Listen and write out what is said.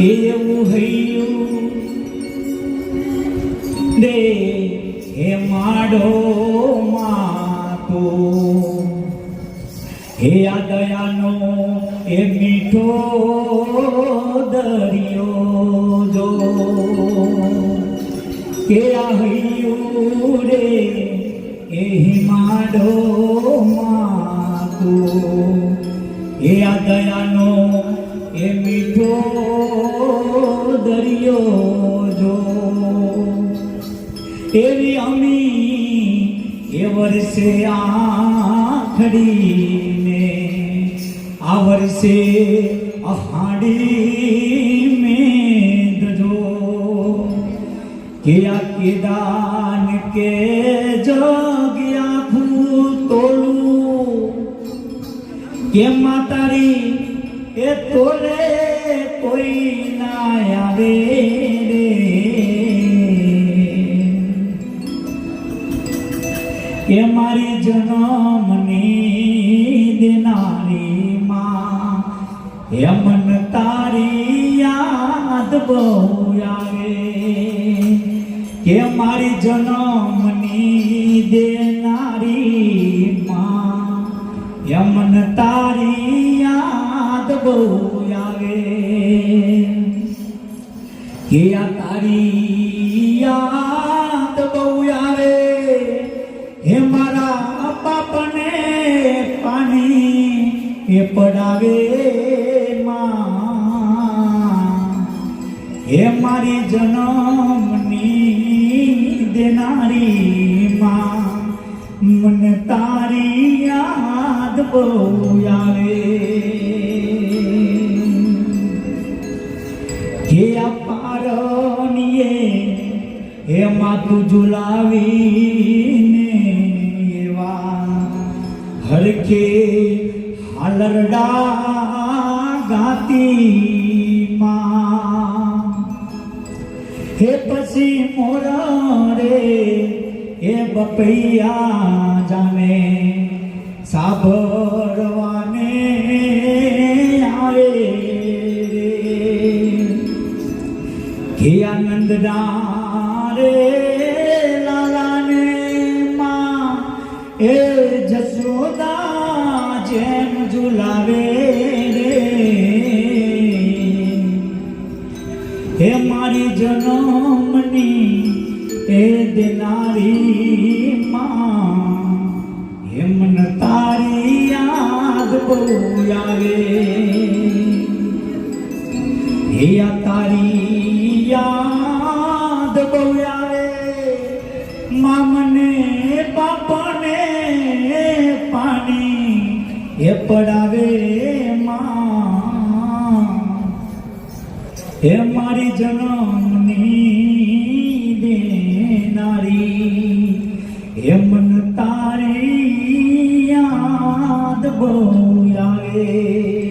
એવું હૈયું દે હે માડો માતો હે આ દયાનો એ મીઠો દરિયો જો કે આ હૈયું રે એ માડો માતો હે આ દયાનો એ મીઠો દરિયો જો એવી અમી એ વર્ષે આખડીને આ વર્ષે અહાડી મેં દજો કે આ કેદાન કે જગ્યા ભૂતોલું કે માતારી એ તોલે કોઈ ના આવે રે કે મારી જન્મની દેનારી માં એ મન તારી યાદ બહુ આવે કે મારી જન્મની દેનારી માં એ મન તારી યાદ બહુ આવે કે આ તારી યાદ બહુ આવે હે મારા બાપને પાણી એ પડાવે માં હે મારી જન્મની દેનારી માં મને તારી યાદ બહુ આવે હે આ પારણીએ હે માતું ઝુલાવીને હરખે હાલરડા ગાતી માં હે પછી મોરા રે એ બપૈયા જાને સાંભળવાને આવે હે આનંદના રે લાલાને માં એ જશોદા જેમ ઝુલાવે રે હે મારી જન્મની એ દેનારી માં હે મન તારી યાદ બહુ આવે હે આ તારી યાદ બહુ આવે માં મને બાપને પાણી એ પડાવે માં હે મારી જન્મની દેનારી હે મન તારી યાદ બહુ આવે